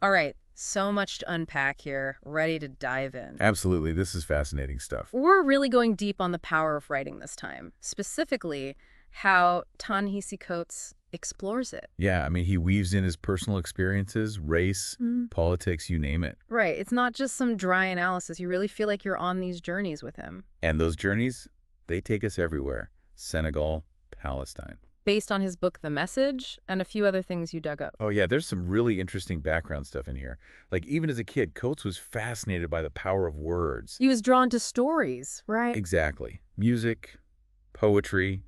All right, so much to unpack here. Ready to dive in. Absolutely. This is fascinating stuff. We're really going deep on the power of writing this time, specifically how Ta-Nehisi Coates explores it. Yeah, I mean, he weaves in his personal experiences, race, politics, you name it. Right, it's not just some dry analysis. You really feel like you're on these journeys with him. And those journeys, they take us everywhere. Senegal, Palestine. Based on his book The Message and a few other things you dug up. Oh, yeah, there's some really interesting background stuff in here. Like, even as a kid, Coates was fascinated by the power of words. He was drawn to stories, right? Exactly. Music, poetry.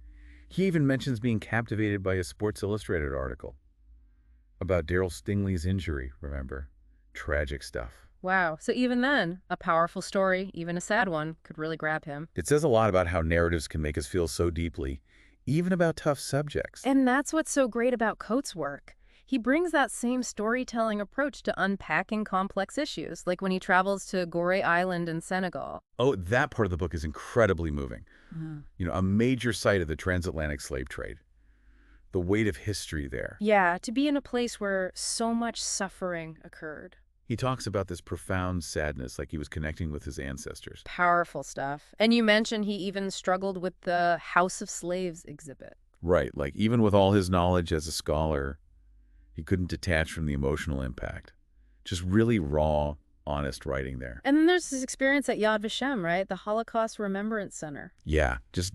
He even mentions being captivated by a Sports Illustrated article about Darryl Stingley's injury, remember? Tragic stuff. Wow, so even then, a powerful story, even a sad one, could really grab him. It says a lot about how narratives can make us feel so deeply, even about tough subjects. And that's what's so great about Coates' work. He brings that same storytelling approach to unpacking complex issues, like when he travels to Gorée Island in Senegal. Oh, that part of the book is incredibly moving. You know, a major site of the transatlantic slave trade. The weight of history there. Yeah, to be in a place where so much suffering occurred. He talks about this profound sadness, like he was connecting with his ancestors. Powerful stuff. And you mentioned he even struggled with the House of Slaves exhibit. Right, like even with all his knowledge as a scholar, he couldn't detach from the emotional impact. Just really raw, honest writing there. And then there's his experience at Yad Vashem, right? The Holocaust Remembrance Center. Yeah, just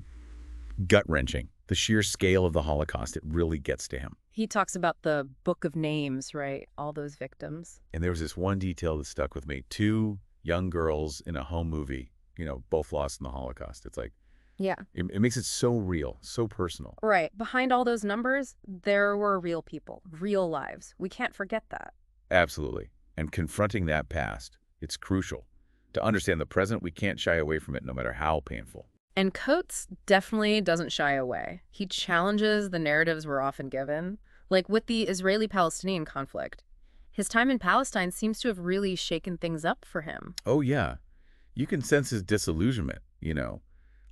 gut-wrenching. The sheer scale of the Holocaust, it really gets to him. He talks about the Book of Names, right? All those victims. And there was this one detail that stuck with me. Two young girls in a home movie, you know, both lost in the Holocaust. It's like, Yeah. it makes it so real, so personal. Right. Behind all those numbers, there were real people, real lives. We can't forget that. Absolutely. And confronting that past, it's crucial. To understand the present, we can't shy away from it no matter how painful. And Coates definitely doesn't shy away. He challenges the narratives we're often given, like with the Israeli-Palestinian conflict. His time in Palestine seems to have really shaken things up for him. Oh, yeah. You can sense his disillusionment, you know.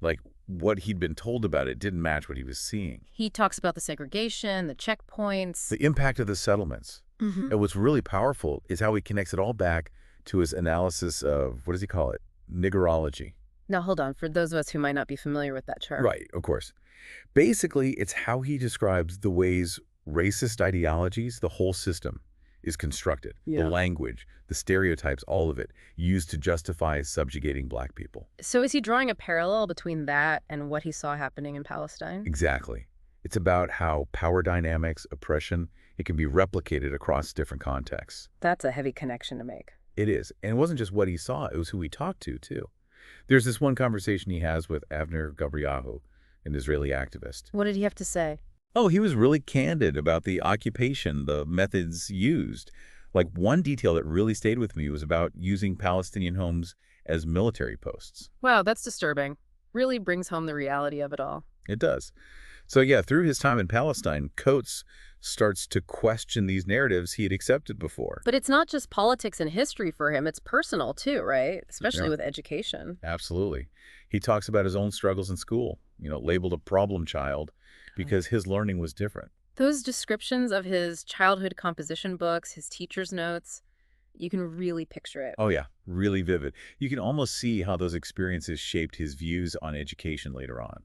Like, what he'd been told about it didn't match what he was seeing. He talks about the segregation, the checkpoints. The impact of the settlements. And what's really powerful is how he connects it all back to his analysis of, what does he call it? Niggerology. Now, hold on, for those of us who might not be familiar with that term. Right, of course. Basically, it's how he describes the ways racist ideologies, the whole system, is constructed. Yeah. The language, the stereotypes, all of it, used to justify subjugating black people. So is he drawing a parallel between that and what he saw happening in Palestine? Exactly. It's about how power dynamics, oppression, it can be replicated across different contexts. That's a heavy connection to make. It is. And it wasn't just what he saw, it was who he talked to, too. There's this one conversation he has with Avner Gabriahu, an Israeli activist. What did he have to say? Oh, he was really candid about the occupation, the methods used. Like, one detail that really stayed with me was about using Palestinian homes as military posts. Wow, that's disturbing. Really brings home the reality of it all. It does. So yeah, through his time in Palestine, Coates starts to question these narratives he had accepted before. But it's not just politics and history for him, it's personal too, right? Especially Yeah. with education. Absolutely. He talks about his own struggles in school, you know, labeled a problem child because his learning was different. Those descriptions of his childhood composition books, his teacher's notes, you can really picture it. Oh yeah, really vivid. You can almost see how those experiences shaped his views on education later on.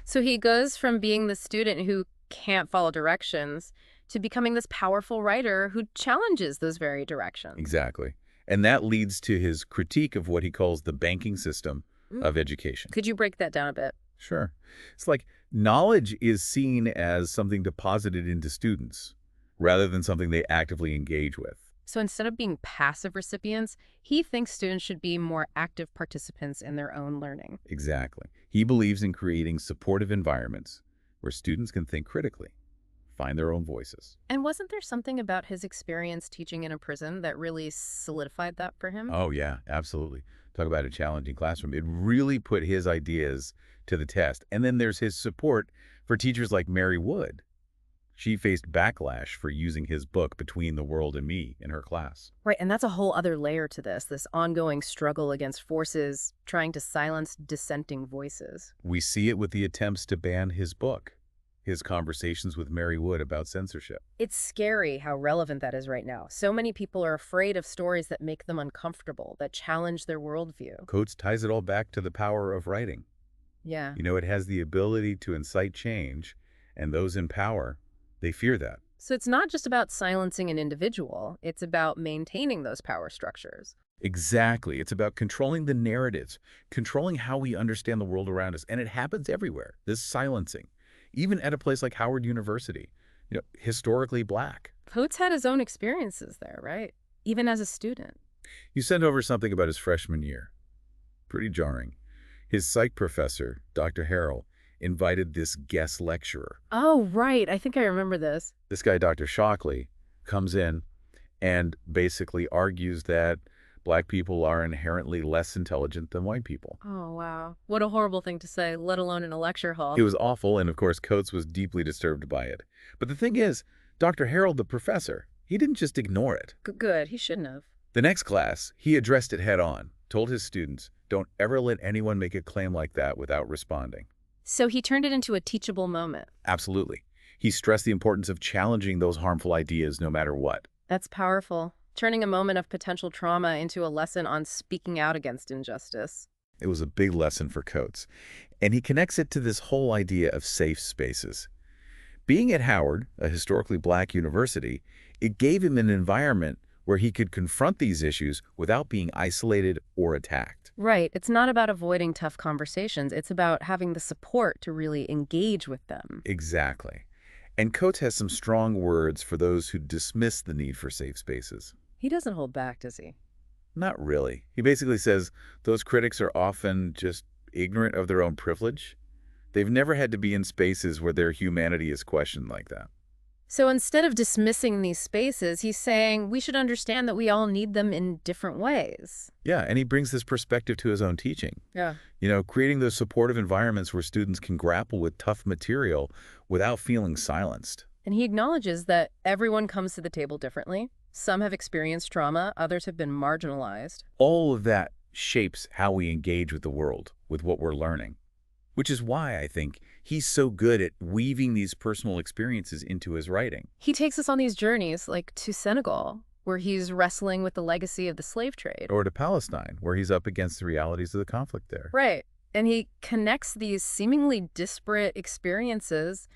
So he goes from being the student who can't follow directions to becoming this powerful writer who challenges those very directions. Exactly. And that leads to his critique of what he calls the banking system of education. Could you break that down a bit? Sure. It's like knowledge is seen as something deposited into students rather than something they actively engage with. So instead of being passive recipients, he thinks students should be more active participants in their own learning. Exactly. He believes in creating supportive environments where students can think critically, find their own voices. And wasn't there something about his experience teaching in a prison that really solidified that for him? Oh, yeah, absolutely. Talk about a challenging classroom. It really put his ideas to the test. And then there's his support for teachers like Mary Wood. She faced backlash for using his book, Between the World and Me, in her class. Right, and that's a whole other layer to this ongoing struggle against forces trying to silence dissenting voices. We see it with the attempts to ban his book. his conversations with Mary Wood about censorship. It's scary how relevant that is right now. So many people are afraid of stories that make them uncomfortable, that challenge their worldview. Coates ties it all back to the power of writing. Yeah. It has the ability to incite change, and those in power, they fear that. So it's not just about silencing an individual, it's about maintaining those power structures. Exactly. It's about controlling the narratives, controlling how we understand the world around us. And it happens everywhere, this silencing, even at a place like Howard University, historically Black. Coates had his own experiences there, right? Even as a student. You sent over something about his freshman year. Pretty jarring. His psych professor, Dr. Harrell, invited this guest lecturer. Oh, right. I think I remember this. This guy, Dr. Shockley, comes in and basically argues that Black people are inherently less intelligent than white people. Oh, wow. What a horrible thing to say, let alone in a lecture hall. It was awful, and of course, Coates was deeply disturbed by it. But the thing is, Dr. Harrell, the professor, he didn't just ignore it. Good. He shouldn't have. The next class, he addressed it head on, told his students, don't ever let anyone make a claim like that without responding. So he turned it into a teachable moment. Absolutely. He stressed the importance of challenging those harmful ideas no matter what. That's powerful. Turning a moment of potential trauma into a lesson on speaking out against injustice. It was a big lesson for Coates. And he connects it to this whole idea of safe spaces. Being at Howard, a historically Black university, it gave him an environment where he could confront these issues without being isolated or attacked. Right. It's not about avoiding tough conversations. It's about having the support to really engage with them. Exactly. And Coates has some strong words for those who dismiss the need for safe spaces. He doesn't hold back, does he? Not really. He basically says those critics are often just ignorant of their own privilege. They've never had to be in spaces where their humanity is questioned like that. So instead of dismissing these spaces, he's saying we should understand that we all need them in different ways. Yeah, and he brings this perspective to his own teaching. Yeah. Creating those supportive environments where students can grapple with tough material without feeling silenced. And he acknowledges that everyone comes to the table differently. Some have experienced trauma, others have been marginalized. All of that shapes how we engage with the world, with what we're learning. Which is why I think he's so good at weaving these personal experiences into his writing. He takes us on these journeys, like to Senegal, where he's wrestling with the legacy of the slave trade. Or to Palestine, where he's up against the realities of the conflict there. Right. And he connects these seemingly disparate experiences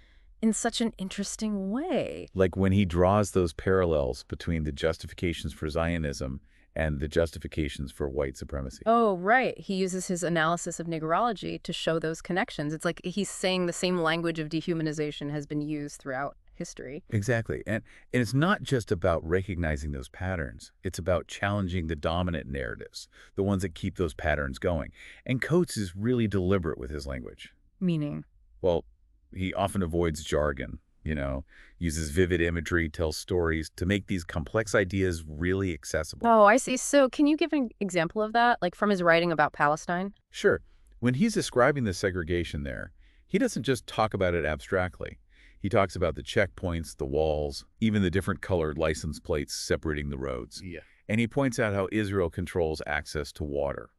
in such an interesting way. Like when he draws those parallels between the justifications for Zionism and the justifications for white supremacy. Oh, right. He uses his analysis of Negrology to show those connections. It's like he's saying the same language of dehumanization has been used throughout history. Exactly. And it's not just about recognizing those patterns. It's about challenging the dominant narratives, the ones that keep those patterns going. And Coates is really deliberate with his language. Meaning? Well, he often avoids jargon, uses vivid imagery, tells stories to make these complex ideas really accessible. Oh, I see. So can you give an example of that, like from his writing about Palestine? Sure. When he's describing the segregation there, he doesn't just talk about it abstractly. He talks about the checkpoints, the walls, even the different colored license plates separating the roads. Yeah. And he points out how Israel controls access to water.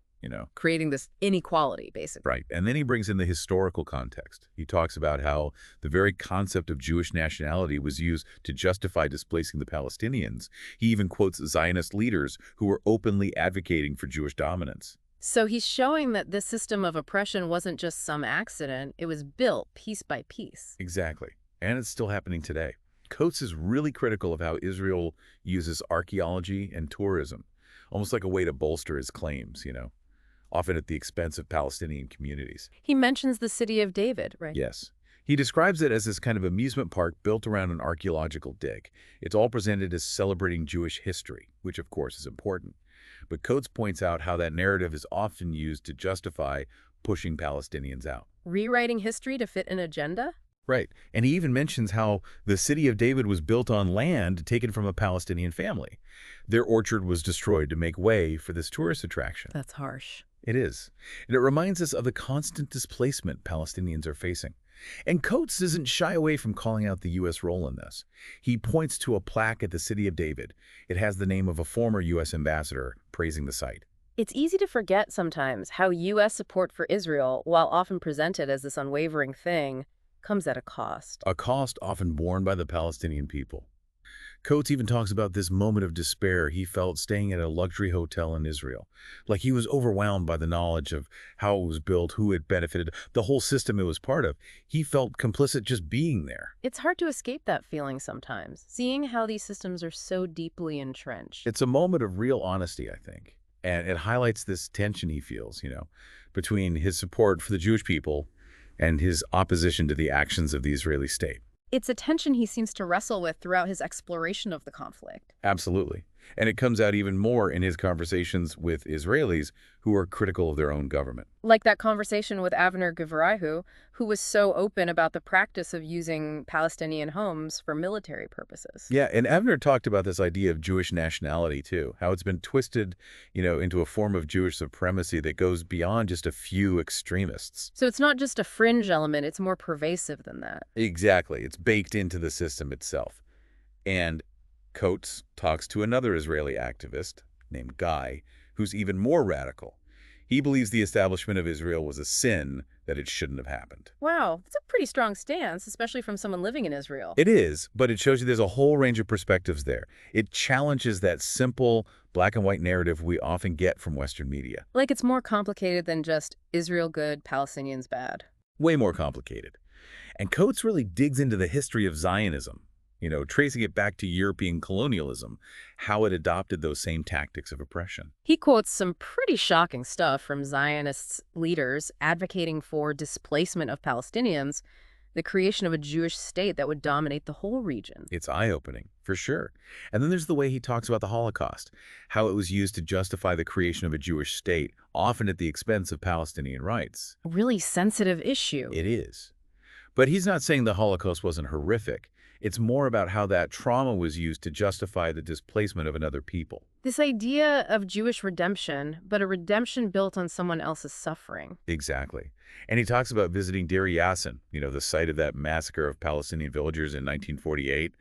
Creating this inequality, basically. Right. And then he brings in the historical context. He talks about how the very concept of Jewish nationality was used to justify displacing the Palestinians. He even quotes Zionist leaders who were openly advocating for Jewish dominance. So he's showing that this system of oppression wasn't just some accident. It was built piece by piece. Exactly. And it's still happening today. Coates is really critical of how Israel uses archaeology and tourism, almost like a way to bolster his claims, often at the expense of Palestinian communities. He mentions the city of David, right? Yes. He describes it as this kind of amusement park built around an archaeological dig. It's all presented as celebrating Jewish history, which of course is important. But Coates points out how that narrative is often used to justify pushing Palestinians out. Rewriting history to fit an agenda? Right. And he even mentions how the city of David was built on land taken from a Palestinian family. Their orchard was destroyed to make way for this tourist attraction. That's harsh. It is. And it reminds us of the constant displacement Palestinians are facing. And Coates doesn't shy away from calling out the U.S. role in this. He points to a plaque at the City of David. It has the name of a former U.S. ambassador praising the site. It's easy to forget sometimes how U.S. support for Israel, while often presented as this unwavering thing, comes at a cost. a cost often borne by the Palestinian people. Coates even talks about this moment of despair he felt staying at a luxury hotel in Israel. Like he was overwhelmed by the knowledge of how it was built, who it benefited, the whole system it was part of. He felt complicit just being there. It's hard to escape that feeling sometimes, seeing how these systems are so deeply entrenched. It's a moment of real honesty, I think. And it highlights this tension he feels, between his support for the Jewish people and his opposition to the actions of the Israeli state. It's a tension he seems to wrestle with throughout his exploration of the conflict. Absolutely. And it comes out even more in his conversations with Israelis who are critical of their own government. Like that conversation with Avner Gevrahu, who was so open about the practice of using Palestinian homes for military purposes. Yeah, and Avner talked about this idea of Jewish nationality, too, how it's been twisted, into a form of Jewish supremacy that goes beyond just a few extremists. So it's not just a fringe element, it's more pervasive than that. Exactly. It's baked into the system itself. And Coates talks to another Israeli activist named Guy, who's even more radical. He believes the establishment of Israel was a sin, that it shouldn't have happened. Wow, that's a pretty strong stance, especially from someone living in Israel. It is, but it shows you there's a whole range of perspectives there. It challenges that simple black and white narrative we often get from Western media. Like it's more complicated than just Israel good, Palestinians bad. Way more complicated. And Coates really digs into the history of Zionism, tracing it back to European colonialism, how it adopted those same tactics of oppression. He quotes some pretty shocking stuff from Zionist leaders advocating for displacement of Palestinians, the creation of a Jewish state that would dominate the whole region. It's eye-opening, for sure. And then there's the way he talks about the Holocaust, how it was used to justify the creation of a Jewish state, often at the expense of Palestinian rights. A really sensitive issue. It is. But he's not saying the Holocaust wasn't horrific. It's more about how that trauma was used to justify the displacement of another people. This idea of Jewish redemption, but a redemption built on someone else's suffering. Exactly. And he talks about visiting Deir Yassin, the site of that massacre of Palestinian villagers in 1948.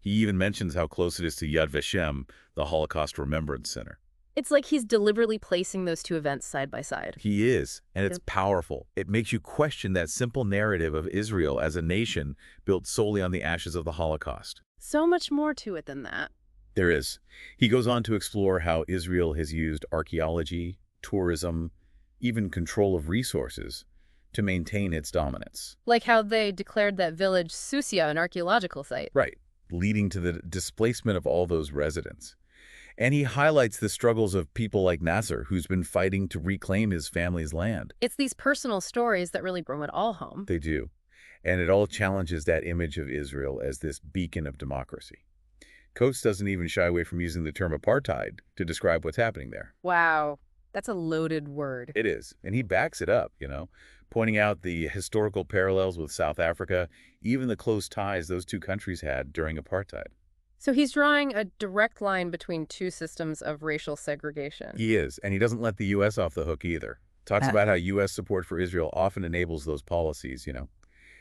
He even mentions how close it is to Yad Vashem, the Holocaust Remembrance Center. It's like he's deliberately placing those two events side by side. He is, and it's powerful. It makes you question that simple narrative of Israel as a nation built solely on the ashes of the Holocaust. So much more to it than that. There is. He goes on to explore how Israel has used archaeology, tourism, even control of resources to maintain its dominance. Like how they declared that village Susia an archaeological site. Right, leading to the displacement of all those residents. And he highlights the struggles of people like Nasser, who's been fighting to reclaim his family's land. It's these personal stories that really bring it all home. They do. And it all challenges that image of Israel as this beacon of democracy. Coates doesn't even shy away from using the term apartheid to describe what's happening there. Wow, that's a loaded word. It is. And he backs it up, pointing out the historical parallels with South Africa, even the close ties those two countries had during apartheid. So he's drawing a direct line between two systems of racial segregation. He is, and he doesn't let the U.S. off the hook either. Talks about how U.S. support for Israel often enables those policies,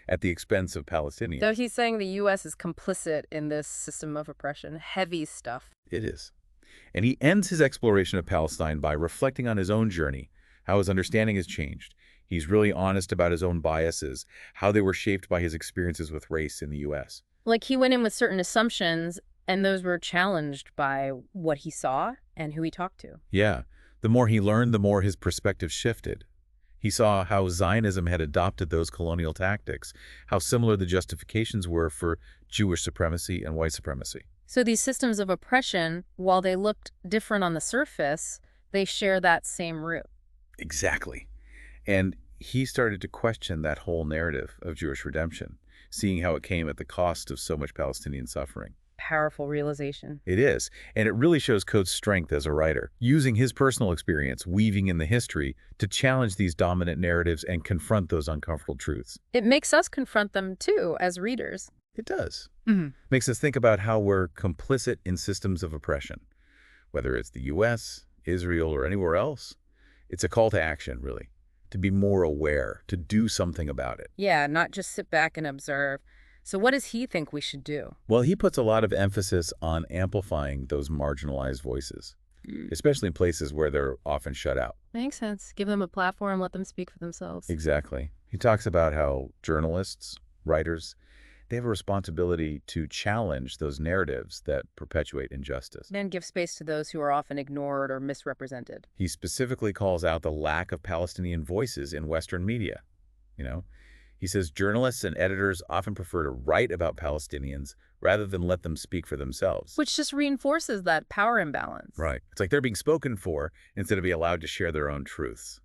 at the expense of Palestinians. So he's saying the U.S. is complicit in this system of oppression. Heavy stuff. It is. And he ends his exploration of Palestine by reflecting on his own journey, how his understanding has changed. He's really honest about his own biases, how they were shaped by his experiences with race in the U.S. Like he went in with certain assumptions, and those were challenged by what he saw and who he talked to. Yeah. The more he learned, the more his perspective shifted. He saw how Zionism had adopted those colonial tactics, how similar the justifications were for Jewish supremacy and white supremacy. So these systems of oppression, while they looked different on the surface, they share that same root. Exactly. And he started to question that whole narrative of Jewish redemption, seeing how it came at the cost of so much Palestinian suffering. Powerful realization. It is, and it really shows Coates' strength as a writer, using his personal experience, weaving in the history, to challenge these dominant narratives and confront those uncomfortable truths. It makes us confront them, too, as readers. It does. Makes us think about how we're complicit in systems of oppression. Whether it's the U.S., Israel, or anywhere else, it's a call to action, really, to be more aware, to do something about it. Yeah, not just sit back and observe. So what does he think we should do? Well, he puts a lot of emphasis on amplifying those marginalized voices, especially in places where they're often shut out. Makes sense. Give them a platform, let them speak for themselves. Exactly. He talks about how journalists, writers, they have a responsibility to challenge those narratives that perpetuate injustice. And give space to those who are often ignored or misrepresented. He specifically calls out the lack of Palestinian voices in Western media. You know, he says journalists and editors often prefer to write about Palestinians rather than let them speak for themselves. Which just reinforces that power imbalance. Right. It's like they're being spoken for instead of being allowed to share their own truths.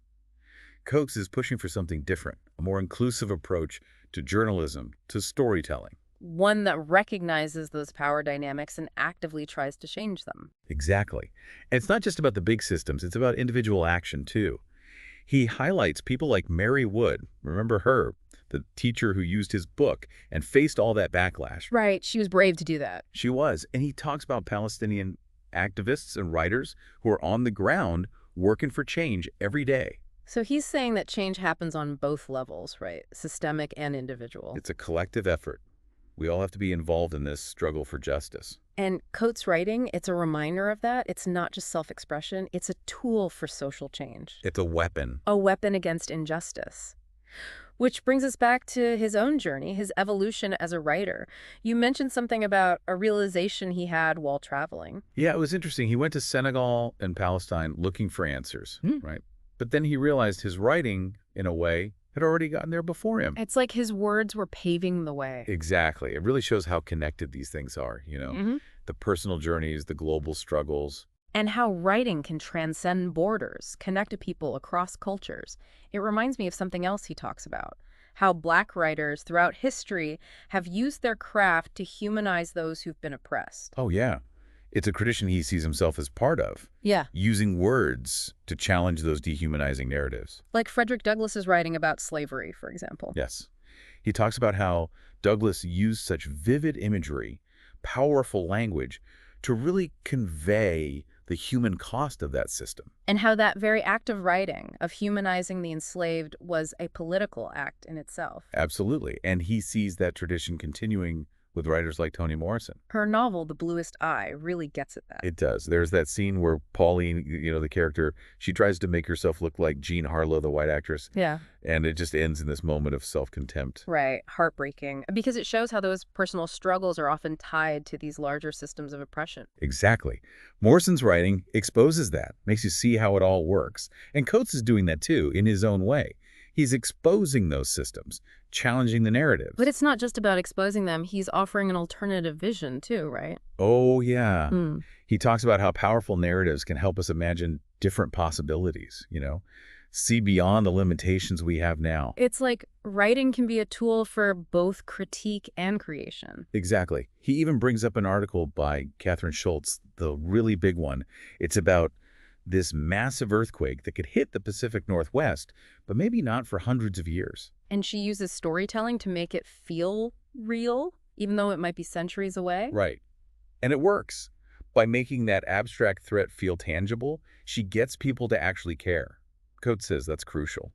Coates is pushing for something different, a more inclusive approach to journalism, to storytelling. One that recognizes those power dynamics and actively tries to change them. Exactly. And it's not just about the big systems, it's about individual action, too. He highlights people like Mary Wood, remember her, the teacher who used his book and faced all that backlash. Right, she was brave to do that. She was. And he talks about Palestinian activists and writers who are on the ground working for change every day. So he's saying that change happens on both levels, right? Systemic and individual. It's a collective effort. We all have to be involved in this struggle for justice. And Coates' writing, it's a reminder of that. It's not just self-expression, it's a tool for social change. It's a weapon. A weapon against injustice. Which brings us back to his own journey, his evolution as a writer. You mentioned something about a realization he had while traveling. Yeah, it was interesting. He went to Senegal and Palestine looking for answers, right? But then he realized his writing, in a way, had already gotten there before him. It's like his words were paving the way. Exactly. It really shows how connected these things are, the personal journeys, the global struggles. And how writing can transcend borders, connect to people across cultures. It reminds me of something else he talks about, how Black writers throughout history have used their craft to humanize those who've been oppressed. Oh, yeah. It's a tradition he sees himself as part of. Yeah. Using words to challenge those dehumanizing narratives. Like Frederick Douglass's writing about slavery, for example. Yes. He talks about how Douglass used such vivid imagery, powerful language, to really convey the human cost of that system. And how that very act of writing, of humanizing the enslaved, was a political act in itself. Absolutely. And he sees that tradition continuing with writers like Toni Morrison. Her novel, The Bluest Eye, really gets at that. It does. There's that scene where Pauline, the character, she tries to make herself look like Jean Harlow, the white actress. Yeah. And it just ends in this moment of self-contempt. Right. Heartbreaking. Because it shows how those personal struggles are often tied to these larger systems of oppression. Exactly. Morrison's writing exposes that, makes you see how it all works. And Coates is doing that too, in his own way. He's exposing those systems, challenging the narratives. But it's not just about exposing them. He's offering an alternative vision too, right? Oh, yeah. He talks about how powerful narratives can help us imagine different possibilities, see beyond the limitations we have now. It's like writing can be a tool for both critique and creation. Exactly. He even brings up an article by Catherine Schultz, the really big one. It's about this massive earthquake that could hit the Pacific Northwest, but maybe not for hundreds of years. And she uses storytelling to make it feel real, even though it might be centuries away. Right. And it works. By making that abstract threat feel tangible, she gets people to actually care. Coates says that's crucial,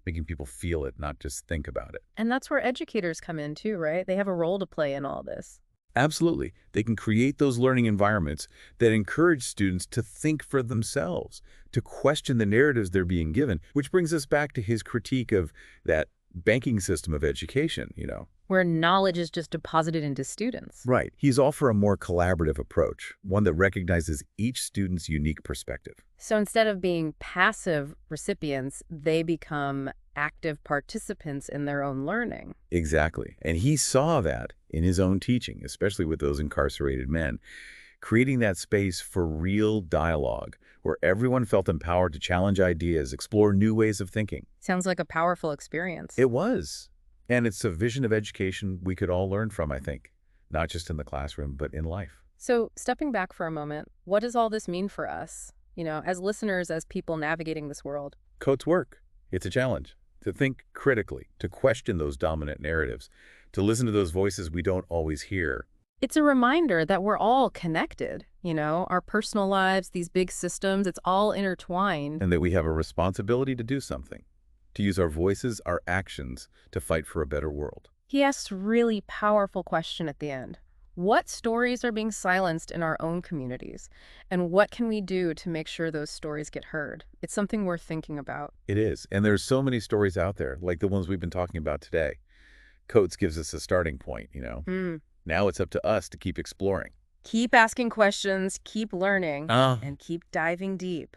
making people feel it, not just think about it. And that's where educators come in too, right? They have a role to play in all this. Absolutely. They can create those learning environments that encourage students to think for themselves, to question the narratives they're being given, which brings us back to his critique of that banking system of education, Where knowledge is just deposited into students. Right. He's all for a more collaborative approach, one that recognizes each student's unique perspective. So instead of being passive recipients, they become active participants in their own learning. Exactly. And he saw that in his own teaching, especially with those incarcerated men, creating that space for real dialogue where everyone felt empowered to challenge ideas, explore new ways of thinking. Sounds like a powerful experience. It was. And it's a vision of education we could all learn from, I think, not just in the classroom, but in life. So stepping back for a moment, what does all this mean for us, as listeners, as people navigating this world? Coates' work. It's a challenge to think critically, to question those dominant narratives, to listen to those voices we don't always hear. It's a reminder that we're all connected, our personal lives, these big systems, it's all intertwined. And that we have a responsibility to do something, to use our voices, our actions, to fight for a better world. He asks a really powerful question at the end. What stories are being silenced in our own communities? And what can we do to make sure those stories get heard? It's something worth thinking about. It is. And there's so many stories out there, like the ones we've been talking about today. Coates gives us a starting point, Hmm. Now it's up to us to keep exploring. Keep asking questions, keep learning, Uh, and keep diving deep.